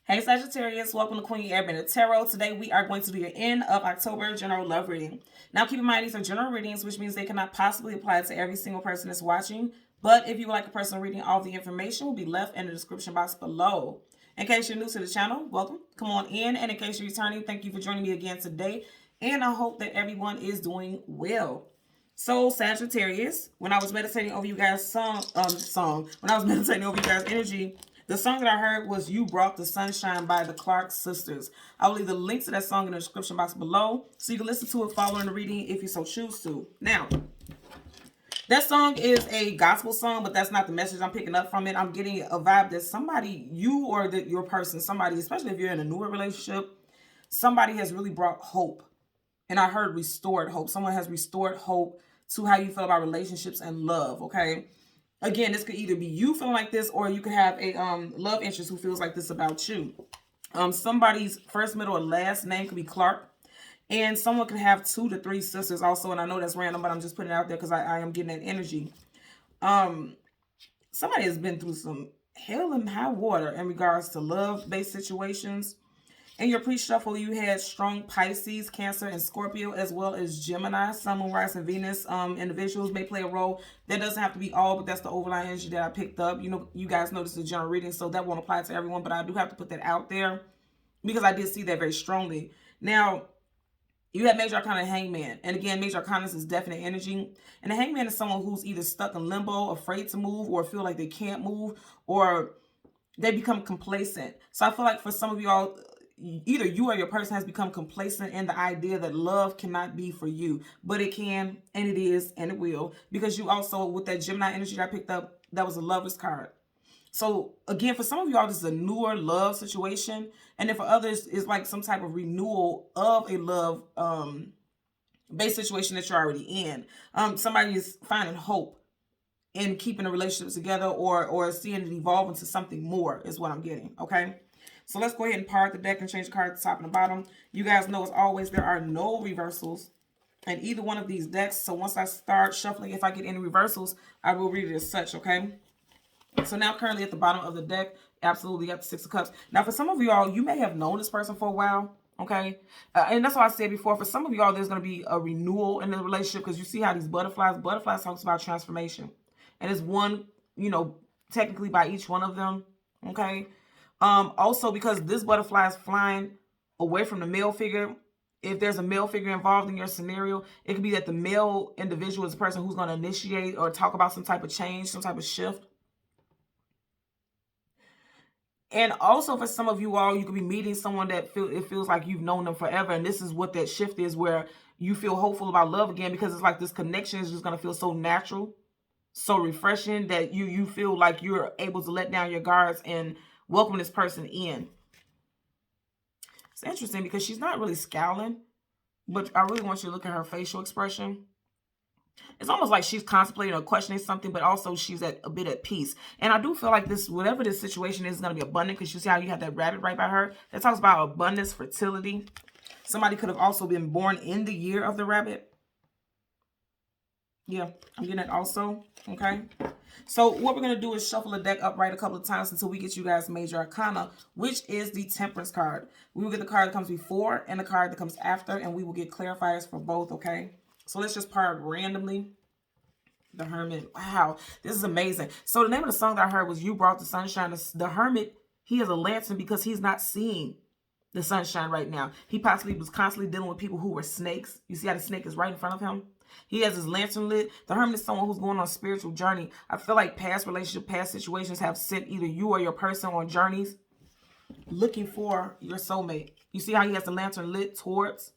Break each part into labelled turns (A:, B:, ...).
A: Hey Sagittarius, welcome to Queen Airbender Tarot. Today we are going to do your end of October general love reading. Now keep in mind these are general readings, which means they cannot possibly apply to every single person that's watching. But if you would like a personal reading, all the information will be left in the description box below. In case you're new to the channel, welcome. Come on in. And in case you're returning, thank you for joining me again today. And I hope that everyone is doing well. So Sagittarius, when I was meditating over you guys' when I was meditating over you guys' energy, the song that I heard was You Brought the Sunshine by the Clark Sisters. I will leave the link to that song in the description box below so you can listen to it following the reading if you so choose to. Now, that song is a gospel song, but that's not the message I'm picking up from it. I'm getting a vibe that somebody, you or your person, somebody, especially if you're in a newer relationship, somebody has really brought hope. And I heard restored hope. Someone has restored hope to how you feel about relationships and love, okay? Again, this could either be you feeling like this, or you could have a love interest who feels like this about you. Somebody's first, middle, or last name could be Clark. And someone could have 2 to 3 sisters also. And I know that's random, but I'm just putting it out there because I am getting that energy. Somebody has been through some hell and high water in regards to love-based situations. In your pre-shuffle, you had strong Pisces, Cancer, and Scorpio, as well as Gemini. Sun, Moon, Rising, and Venus individuals may play a role. That doesn't have to be all, but that's the overlying energy that I picked up. You know, you guys know this is a general reading, so that won't apply to everyone, but I do have to put that out there because I did see that very strongly. Now, you have Major Arcana Hangman. And again, Major Arcana is definite energy. And the Hangman is someone who's either stuck in limbo, afraid to move, or feel like they can't move, or they become complacent. So I feel like for some of y'all, either you or your person has become complacent in the idea that love cannot be for you, but it can, and it is, and it will, because you also, with that Gemini energy that I picked up, that was a Lover's card. So again, for some of y'all, this is a newer love situation, and then for others, it's like some type of renewal of a love based situation that you're already in. Somebody is finding hope in keeping a relationship together, or seeing it evolve into something more is what I'm getting, okay? So let's go ahead and part the deck and change the card at the top and the bottom. You guys know, as always, there are no reversals in either one of these decks. So once I start shuffling, if I get any reversals, I will read it as such, okay? So now currently at the bottom of the deck, absolutely got the 6 of Cups. Now for some of y'all, you may have known this person for a while, okay? And that's what I said before. For some of y'all, there's going to be a renewal in the relationship because you see how these butterflies talks about transformation. And it's one, you know, technically by each one of them, okay? Also, because this butterfly is flying away from the male figure, if there's a male figure involved in your scenario, it could be that the male individual is the person who's going to initiate or talk about some type of change, some type of shift. And also for some of you all, you could be meeting someone that it feels like you've known them forever. And this is what that shift is, where you feel hopeful about love again, because it's like this connection is just going to feel so natural, so refreshing, that you feel like you're able to let down your guards and welcome this person in. It's interesting because she's not really scowling, but I really want you to look at her facial expression. It's almost like she's contemplating or questioning something, but also she's a bit at peace. And I do feel like this, whatever this situation is going to be abundant, because you see how you have that rabbit right by her. That talks about abundance, fertility. Somebody could have also been born in the year of the rabbit. Yeah, I'm getting it also, okay? So what we're going to do is shuffle the deck upright a couple of times until we get you guys Major Arcana, which is the Temperance card. We will get the card that comes before and the card that comes after, and we will get clarifiers for both, okay? So let's just part randomly. The Hermit. Wow, this is amazing. So the name of the song that I heard was You Brought the Sunshine. The Hermit, he has a lantern because he's not seeing the sunshine right now. He possibly was constantly dealing with people who were snakes. You see how the snake is right in front of him? He has his lantern lit. The Hermit is someone who's going on a spiritual journey. I feel like past relationship, past situations have sent either you or your person on journeys looking for your soulmate. You see how he has the lantern lit towards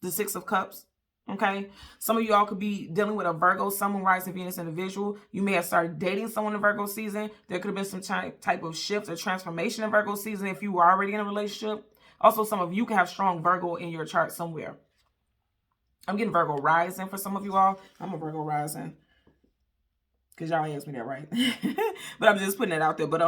A: the 6 of Cups? Okay, some of y'all could be dealing with a Virgo, Sun, Moon, Rising, Venus individual. You may have started dating someone in Virgo season. There could have been some type of shift or transformation in Virgo season if you were already in a relationship. Also, some of you can have strong Virgo in your chart somewhere. I'm getting Virgo rising for some of you all. I'm a Virgo rising, because y'all asked me that, right? But I'm just putting it out there. But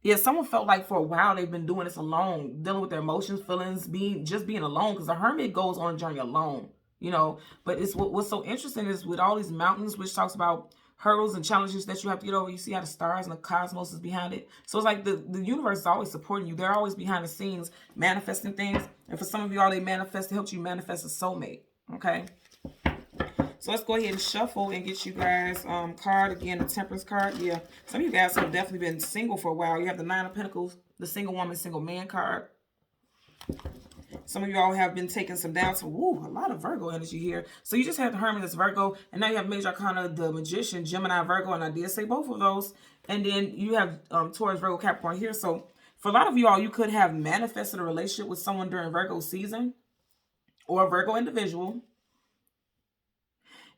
A: yeah, someone felt like for a while they've been doing this alone, dealing with their emotions, feelings, being alone, because the Hermit goes on a journey alone, you know. But it's what's so interesting is with all these mountains, which talks about hurdles and challenges that you have to get over. You see how the stars and the cosmos is behind it. So it's like the universe is always supporting you. They're always behind the scenes manifesting things. And for some of y'all, they helped you manifest a soulmate. Okay. So let's go ahead and shuffle and get you guys card. Again, the Temperance card. Yeah. Some of you guys have definitely been single for a while. You have the Nine of Pentacles, the single woman, single man card. Some of y'all have been taking some down. So, woo, a lot of Virgo energy here. So you just had the Hermit, that's Virgo. And now you have Major Arcana, the Magician, Gemini, Virgo. And I did say both of those. And then you have Taurus, Virgo, Capricorn here. So for a lot of y'all, you could have manifested a relationship with someone during Virgo season or a Virgo individual.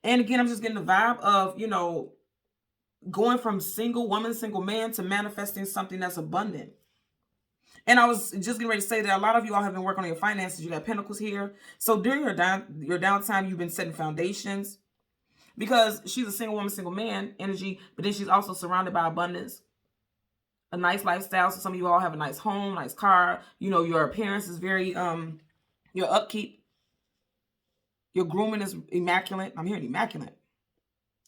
A: And again, I'm just getting the vibe of, you know, going from single woman, single man to manifesting something that's abundant. And I was just getting ready to say that a lot of you all have been working on your finances. You got Pentacles here. So during your downtime, you've been setting foundations. Because she's a single woman, single man energy, but then she's also surrounded by abundance. A nice lifestyle. So some of you all have a nice home, nice car. You know, your appearance is very, your upkeep. Your grooming is immaculate. I'm hearing immaculate.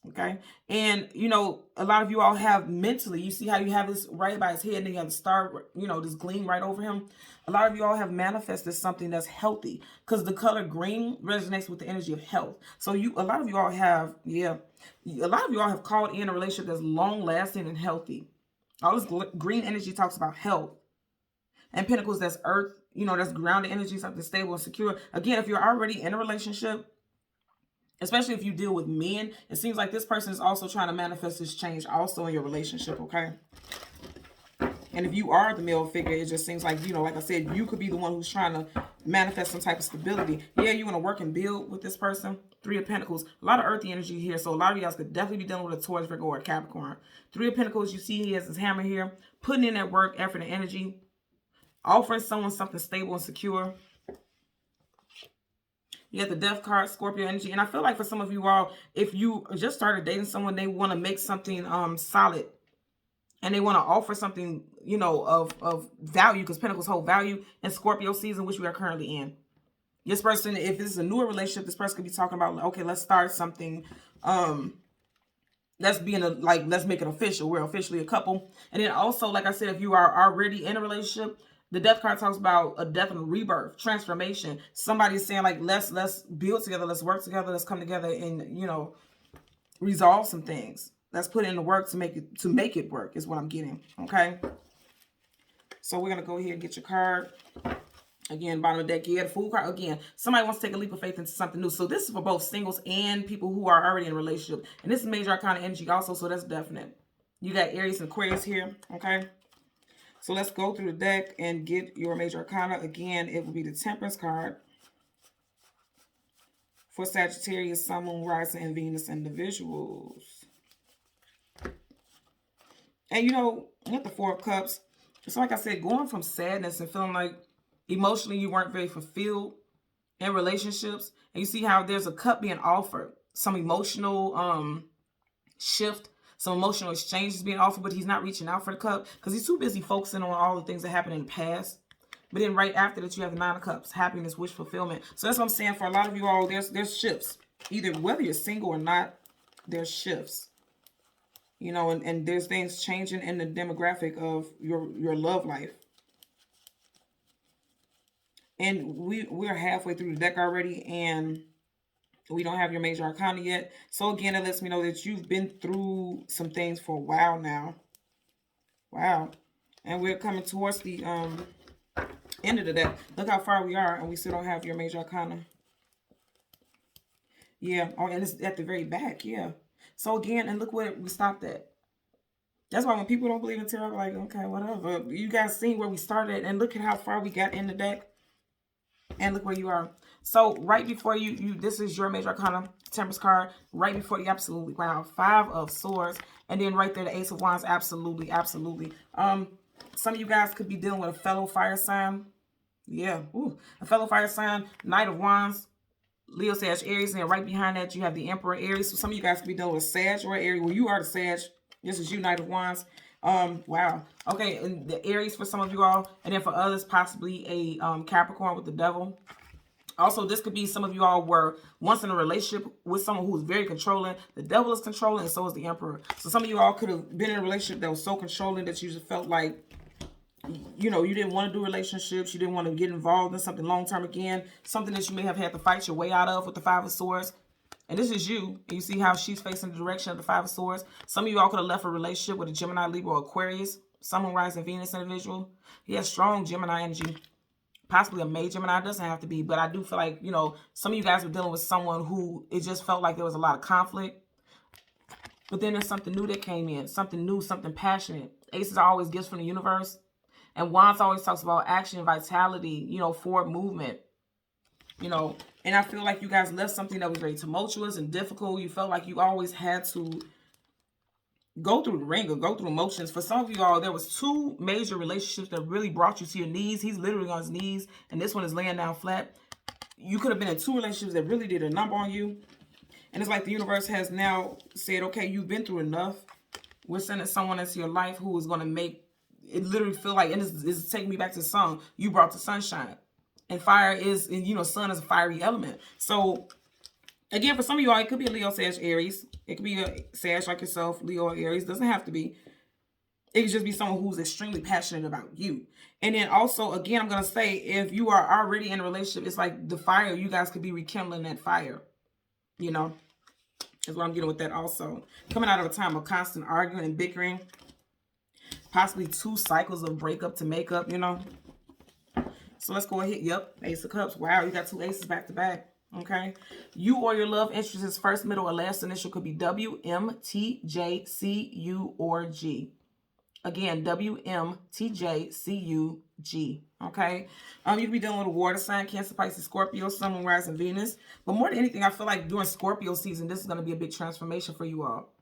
A: Okay. And, you know, a lot of you all have mentally, you see how you have this right by his head and then you have the star, you know, this gleam right over him. A lot of you all have manifested something that's healthy because the color green resonates with the energy of health. So a lot of you all have, a lot of you all have called in a relationship that's long lasting and healthy. All this green energy talks about health. And Pentacles, that's earth, you know, that's grounded energy, something stable and secure. Again, if you're already in a relationship, especially if you deal with men, it seems like this person is also trying to manifest this change also in your relationship, okay? And if you are the male figure, it just seems like, you know, like I said, you could be the one who's trying to manifest some type of stability. Yeah, you want to work and build with this person. Three of Pentacles, a lot of earthy energy here. So a lot of you guys could definitely be dealing with a Taurus, Virgo, or a Capricorn. Three of Pentacles, you see he has his hammer here, putting in that work, effort, and energy, offering someone something stable and secure. You got the Death card, Scorpio energy. And I feel like for some of you all, if you just started dating someone, they want to make something solid. And they want to offer something, you know, of value, because Pentacles hold value in Scorpio season, which we are currently in. This person, if this is a newer relationship, this person could be talking about, okay, let's start something. Let's make it official. We're officially a couple. And then also, like I said, if you are already in a relationship, the Death card talks about a death and a rebirth, transformation. Somebody's saying like, let's build together, let's work together, let's come together and, you know, resolve some things. Let's put in the work to make it work is what I'm getting. Okay. So we're gonna go ahead and get your card. Again, bottom of the deck, the Fool card. Again, somebody wants to take a leap of faith into something new. So this is for both singles and people who are already in a relationship. And this is Major Arcana energy also, so that's definite. You got Aries and Aquarius here. Okay. So let's go through the deck and get your Major Arcana. Again, it will be the Temperance card for Sagittarius, Sun, Moon, Rising, and Venus individuals. And, you know, with the Four of Cups, it's like I said, going from sadness and feeling like emotionally you weren't very fulfilled in relationships. And you see how there's a cup being offered. Some emotional shift. Some emotional exchange is being offered, but he's not reaching out for the cup because he's too busy focusing on all the things that happened in the past. But then right after that, you have the Nine of Cups, happiness, wish fulfillment. So that's what I'm saying. For a lot of you all, there's shifts. Either whether you're single or not, there's shifts. You know, and there's things changing in the demographic of your love life. And we're halfway through the deck already, and we don't have your Major Arcana yet. So again, it lets me know that you've been through some things for a while now. Wow. And we're coming towards the end of the deck. Look how far we are, and we still don't have your Major Arcana. Yeah. Oh, and it's at the very back. Yeah. So again, and look where we stopped at. That's why when people don't believe in tarot, I'm like, okay, whatever. You guys seen where we started, and look at how far we got in the deck. And look where you are. So right before you this is your Major Arcana Temperance card. Right before you, absolutely. Wow. Five of Swords. And then right there, the Ace of Wands. Absolutely. Absolutely. Some of you guys could be dealing with a fellow fire sign. Yeah. Ooh. A fellow fire sign. Knight of Wands. Leo, Sag, Aries. And then right behind that, you have the Emperor, Aries. So some of you guys could be dealing with Sag or Aries. Well, you are the Sag. This is you, Knight of Wands. Wow. Okay, and the Aries for some of you all, and then for others, possibly a Capricorn with the Devil. Also, this could be some of you all were once in a relationship with someone who was very controlling. The devil is controlling, and so is the emperor. So some of you all could have been in a relationship that was so controlling that you just felt like, you know, you didn't want to do relationships. You didn't want to get involved in something long-term again. Something that you may have had to fight your way out of with the Five of Swords. And this is you. And you see how she's facing the direction of the Five of Swords. Some of you all could have left a relationship with a Gemini, Libra, or Aquarius. Sun, Moon, Rising, Venus individual. He has strong Gemini energy. Possibly a May Gemini. It doesn't have to be. But I do feel like, you know, some of you guys were dealing with someone who it just felt like there was a lot of conflict. But then there's something new that came in. Something new, something passionate. Aces are always gifts from the universe. And Wands always talks about action, vitality, you know, forward movement, you know. And I feel like you guys left something that was very tumultuous and difficult. You felt like you always had to go through the ring or go through emotions. For some of you all, there was 2 major relationships that really brought you to your knees. He's literally on his knees, and this one is laying down flat. You could have been in 2 relationships that really did a number on you. And it's like the universe has now said, okay, you've been through enough. We're sending someone into your life who is going to make it literally feel like, and this is taking me back to the sun, you brought the sunshine. And fire is, and you know, sun is a fiery element. So, again, for some of y'all, it could be a Leo, Sag, Aries. It could be a Sag like yourself, Leo or Aries. Doesn't have to be. It could just be someone who's extremely passionate about you. And then also, again, I'm going to say, if you are already in a relationship, it's like the fire, you guys could be rekindling that fire. You know, is what I'm getting with that also. Coming out of a time of constant arguing and bickering. Possibly 2 cycles of breakup to make up, you know. So let's go ahead. Yep, Ace of Cups. Wow, you got 2 aces back to back. Okay. You or your love interest's first, middle, or last initial could be W, M, T, J, C, U, or G. Again, W, M, T, J, C, U, G. Okay. You could be dealing with a water sign, Cancer, Pisces, Scorpio, Sun, Moon, Rising, Venus. But more than anything, I feel like during Scorpio season, this is going to be a big transformation for you all.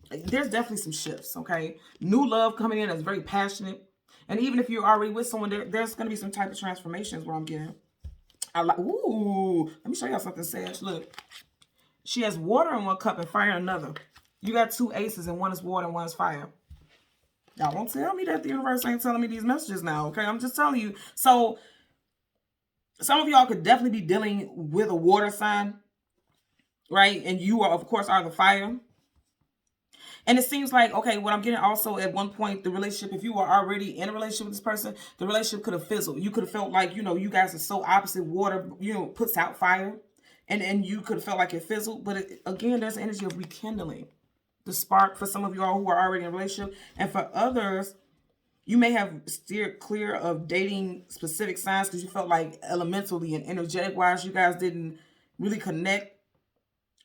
A: There's definitely some shifts, okay? New love coming in that's very passionate. And even if you're already with someone, there's going to be some type of transformation is what I'm getting. I like, ooh, let me show y'all something, Sage. Look. She has water in one cup and fire in another. You got 2 aces and one is water and one is fire. Y'all won't tell me that the universe ain't telling me these messages now, okay? I'm just telling you. So, some of y'all could definitely be dealing with a water sign, right? And you are, of course, are the fire. And it seems like, okay, what I'm getting also at one point, the relationship, if you were already in a relationship with this person, the relationship could have fizzled. You could have felt like, you know, you guys are so opposite. Water, you know, puts out fire. And you could have felt like it fizzled. But again, there's the energy of rekindling. The spark for some of you all who are already in a relationship. And for others, you may have steered clear of dating specific signs because you felt like elementally and energetic-wise, you guys didn't really connect.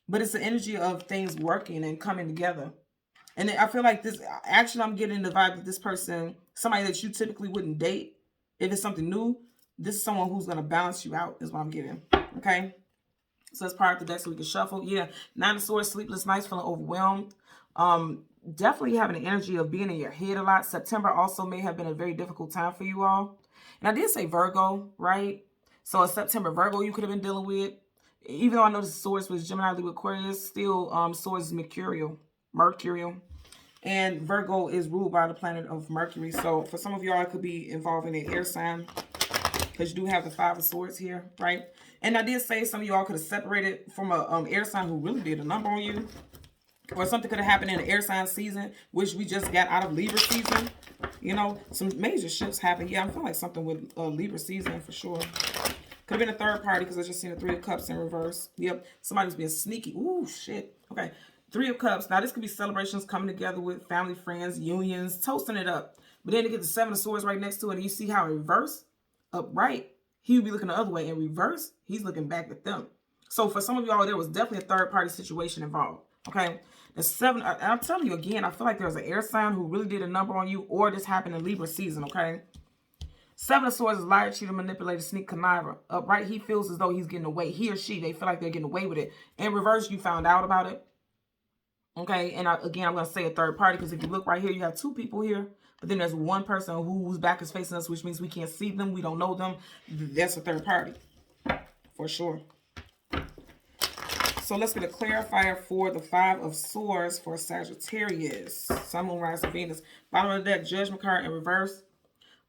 A: But it's the energy of things working and coming together. And I feel like this, actually, I'm getting the vibe that this person, somebody that you typically wouldn't date, if it's something new, this is someone who's going to balance you out, is what I'm getting. Okay? So let's part the deck so we can shuffle. Yeah, 9 of Swords, sleepless nights, feeling overwhelmed. Definitely having the energy of being in your head a lot. September also may have been a very difficult time for you all. And I did say Virgo, right? So a September Virgo you could have been dealing with. Even though I know the Swords was Gemini, Libra, Aquarius, still Swords is Mercurial. And Virgo is ruled by the planet of Mercury. So for some of y'all, it could be involving an air sign because you do have the 5 of Swords here, right? And I did say some of y'all could have separated from a air sign who really did a number on you. Or something could have happened in the air sign season, which we just got out of Libra season. You know, some major shifts happen. Yeah, I feel like something with Libra season for sure. Could have been a third party because I just seen the 3 of Cups in reverse. Yep, somebody's being sneaky. Ooh, shit. Okay. 3 of Cups. Now, this could be celebrations coming together with family, friends, unions, toasting it up. But then to get the 7 of Swords right next to it, and you see how in reverse, upright, he would be looking the other way. In reverse, he's looking back at them. So for some of y'all, there was definitely a third-party situation involved. Okay? The 7, and I'm telling you again, I feel like there was an air sign who really did a number on you, or this happened in Libra season, okay? 7 of Swords is liar, cheater, manipulator, sneak, conniver. Upright, he feels as though he's getting away. He or she, they feel like they're getting away with it. In reverse, you found out about it. Okay, and again, I'm going to say a third party because if you look right here, you have 2 people here. But then there's one person whose back is facing us, which means we can't see them. We don't know them. That's a third party for sure. So let's get a clarifier for the 5 of Swords for Sagittarius. Sun, Moon, Rising, Venus. Bottom of the deck, Judgment card in reverse.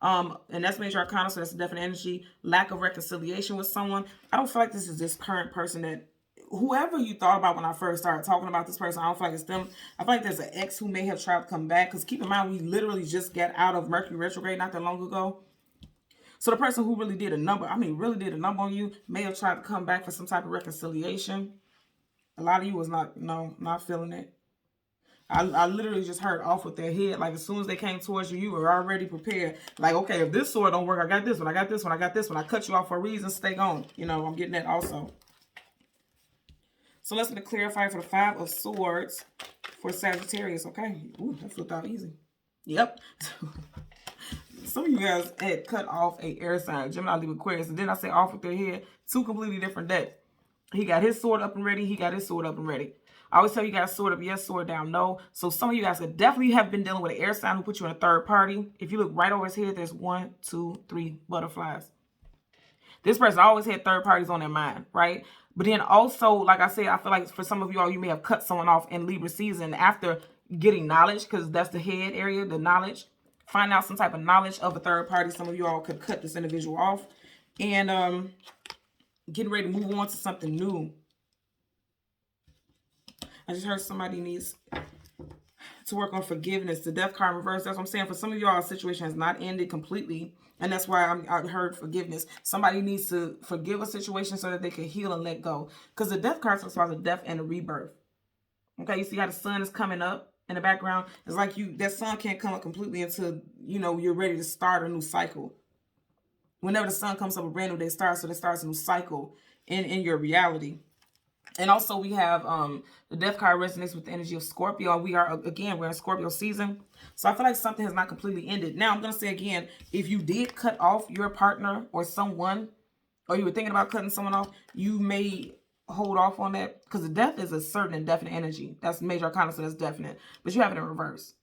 A: And that's major arcana, so that's a definite energy. Lack of reconciliation with someone. I don't feel like this is this current person that, whoever you thought about when I first started talking about this person, I don't feel like it's them. I feel like there's an ex who may have tried to come back. Because keep in mind, we literally just got out of Mercury retrograde not that long ago. So the person who really did a number, really did a number on you, may have tried to come back for some type of reconciliation. A lot of you was not feeling it. I literally just heard off with their head. Like, as soon as they came towards you, you were already prepared. Like, okay, if this sword don't work, I got this one, I got this one, I got this one. I cut you off for a reason, stay gone. You know, I'm getting that also. So let's get a clarifier for the 5 of Swords for Sagittarius, okay? Ooh, that flipped out easy. Yep. Some of you guys had cut off a air sign, Gemini, Libra, Aquarius, and then I say off with their head. 2 completely different decks. He got his sword up and ready. He got his sword up and ready. I always tell you guys, sword up, yes, sword down, no. So some of you guys could definitely have been dealing with an air sign who put you in a third party. If you look right over his head, there's 1, 2, 3 butterflies. This person always had third parties on their mind, right? But then also, like I said, I feel like for some of you all, you may have cut someone off in Libra season after getting knowledge, because that's the head area, the knowledge. Find out some type of knowledge of a third party. Some of you all could cut this individual off. And getting ready to move on to something new. I just heard somebody needs to work on forgiveness. The death card reverse. That's what I'm saying. For some of y'all, a situation has not ended completely. And that's why I heard forgiveness. Somebody needs to forgive a situation so that they can heal and let go. Because the death card talks about the death and the rebirth. Okay, you see how the sun is coming up in the background? It's like that sun can't come up completely until, you know, you're ready to start a new cycle. Whenever the sun comes up, a brand new day starts. So that starts a new cycle in your reality. And also we have the death card resonates with the energy of Scorpio. We are, again, we're in Scorpio season. So I feel like something has not completely ended. Now I'm going to say again, if you did cut off your partner or someone, or you were thinking about cutting someone off, you may hold off on that. Because the death is a certain and definite energy. That's major arcana, so that's definite. But you have it in reverse.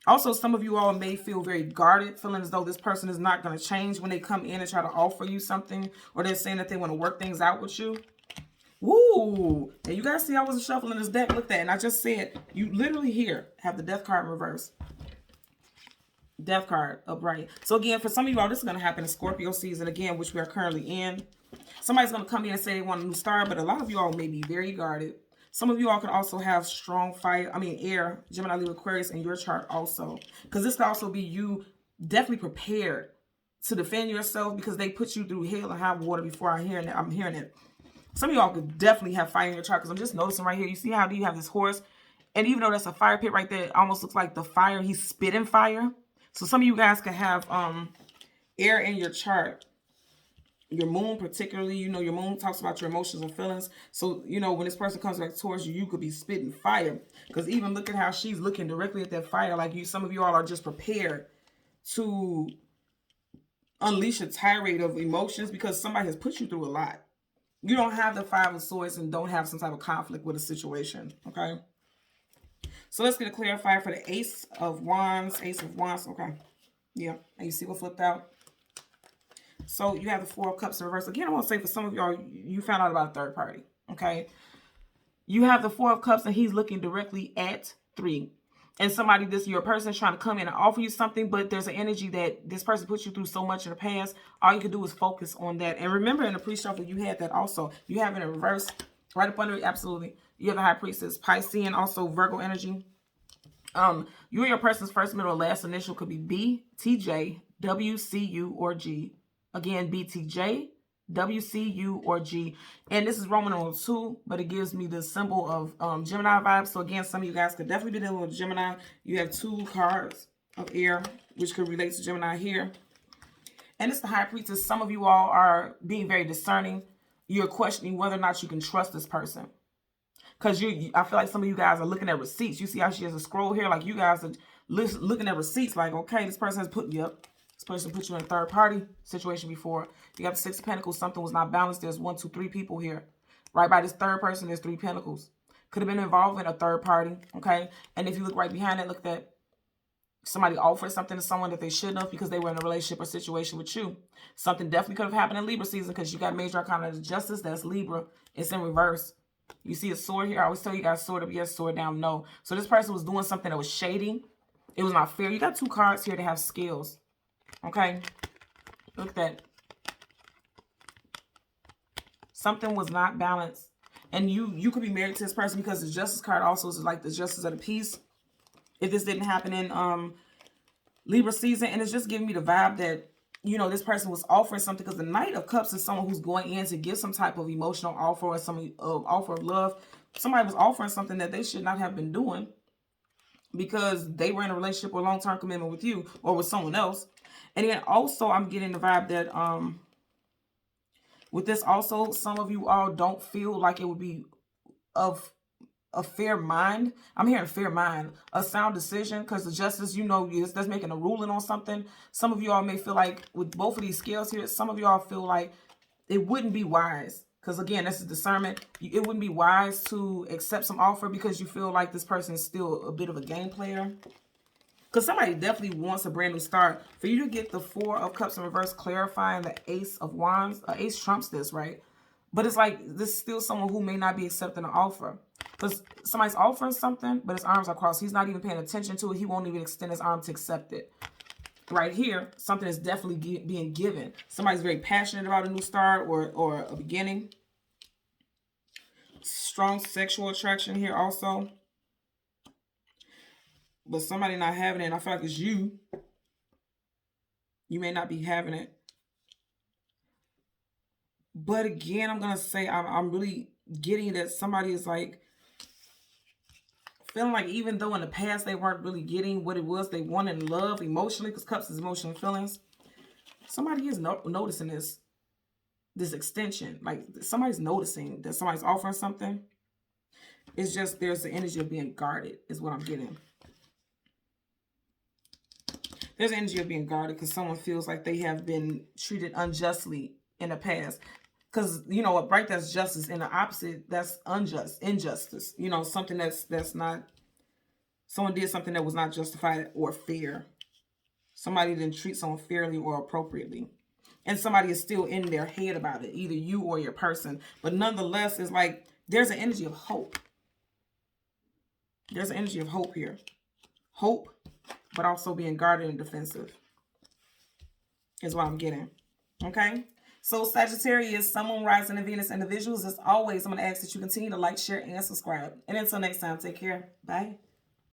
A: Also, some of you all may feel very guarded, feeling as though this person is not going to change when they come in and try to offer you something. Or they're saying that they want to work things out with you. Woo! And you guys see I wasn't shuffling this deck. Look at that. And I just said, you literally here have the death card in reverse. Death card upright. So again, for some of you all, this is going to happen in Scorpio season again, which we are currently in. Somebody's going to come in and say they want a new start, but a lot of you all may be very guarded. Some of you all could also have strong fire, air, Gemini, Libra, Aquarius in your chart also. Because this could also be you definitely prepared to defend yourself because they put you through hell and high water before I'm hearing it. Some of y'all could definitely have fire in your chart because I'm just noticing right here. You see how you have this horse? And even though that's a fire pit right there, it almost looks like the fire. He's spitting fire. So some of you guys could have air in your chart. Your moon particularly, you know, your moon talks about your emotions and feelings. So, you know, when this person comes back towards you, you could be spitting fire. Because even look at how she's looking directly at that fire. Like some of you all are just prepared to unleash a tirade of emotions because somebody has put you through a lot. You don't have the 5 of Swords and don't have some type of conflict with a situation, okay? So let's get a clarifier for the Ace of Wands. Ace of Wands, okay. Yeah, and you see what flipped out? So you have the 4 of Cups in reverse. Again, I want to say for some of y'all, you found out about a third party, okay? You have the 4 of Cups and he's looking directly at 3. And somebody, your person is trying to come in and offer you something, but there's an energy that this person put you through so much in the past. All you can do is focus on that. And remember in the pre-shuffle, you had that also. You have it in reverse, right up under it, absolutely. You have the High Priestess, Pisces, and also Virgo energy. You and your person's first, middle, or last initial could be B, T, J, W, C, U, or G. Again, B, T, J, W, C, U, or G. And this is Roman numeral 2, but it gives me the symbol of Gemini vibes. So again, some of you guys could definitely be dealing with Gemini. You have 2 cards of air, which could relate to Gemini here. And it's the High Priestess. Some of you all are being very discerning. You're questioning whether or not you can trust this person. Because I feel like some of you guys are looking at receipts. You see how she has a scroll here? Like you guys are looking at receipts like, okay, this person has put you up. This person put you in a third party situation before. You got the 6 of Pentacles. Something was not balanced. There's 1, 2, 3 people here. Right by this third person, there's 3 Pentacles. Could have been involved in a third party. Okay. And if you look right behind it, look at that. Somebody offered something to someone that they shouldn't have because they were in a relationship or situation with you. Something definitely could have happened in Libra season because you got major arcana of justice. That's Libra. It's in reverse. You see a sword here. I always tell you guys sword up, yes, sword down, no. So this person was doing something that was shady. It was not fair. You got 2 cards here to have skills. Okay? Look at that. Something was not balanced. And you could be married to this person because the Justice card also is like the Justice of the Peace. If this didn't happen in Libra season, and it's just giving me the vibe that, you know, this person was offering something, because the Knight of Cups is someone who's going in to give some type of emotional offer or some offer of love. Somebody was offering something that they should not have been doing because they were in a relationship or long-term commitment with you or with someone else. And then also I'm getting the vibe that with this also, some of you all don't feel like it would be of a fair mind. I'm hearing fair mind, a sound decision, because the Justice, you know, that's making a ruling on something. Some of you all may feel like with both of these scales here, some of you all feel like it wouldn't be wise, because again, this is discernment. It wouldn't be wise to accept some offer because you feel like this person is still a bit of a game player. Because somebody definitely wants a brand new start. For you to get the Four of Cups in reverse, clarifying the Ace of Wands, Ace trumps this, right? But it's like, this is still someone who may not be accepting an offer. Because somebody's offering something, but his arms are crossed. He's not even paying attention to it. He won't even extend his arm to accept it. Right here, something is definitely being given. Somebody's very passionate about a new start or a beginning. Strong sexual attraction here also. But somebody not having it, and I feel like it's you. You may not be having it. But again, I'm going to say I'm really getting that somebody is like feeling like, even though in the past they weren't really getting what it was they wanted in love emotionally, because Cups is emotional feelings, somebody is noticing this extension. Like, somebody's noticing that somebody's offering something. It's just there's the energy of being guarded is what I'm getting. There's an energy of being guarded because someone feels like they have been treated unjustly in the past. Because, you know, right, that's justice, and the opposite, that's injustice. You know, something that's not, someone did something that was not justified or fair. Somebody didn't treat someone fairly or appropriately. And somebody is still in their head about it, either you or your person. But nonetheless, it's like there's an energy of hope. There's an energy of hope here. Hope, but also being guarded and defensive is what I'm getting. Okay? So Sagittarius, Sun, Moon, Rising, and Venus individuals, as always, I'm going to ask that you continue to like, share, and subscribe. And until next time, take care. Bye.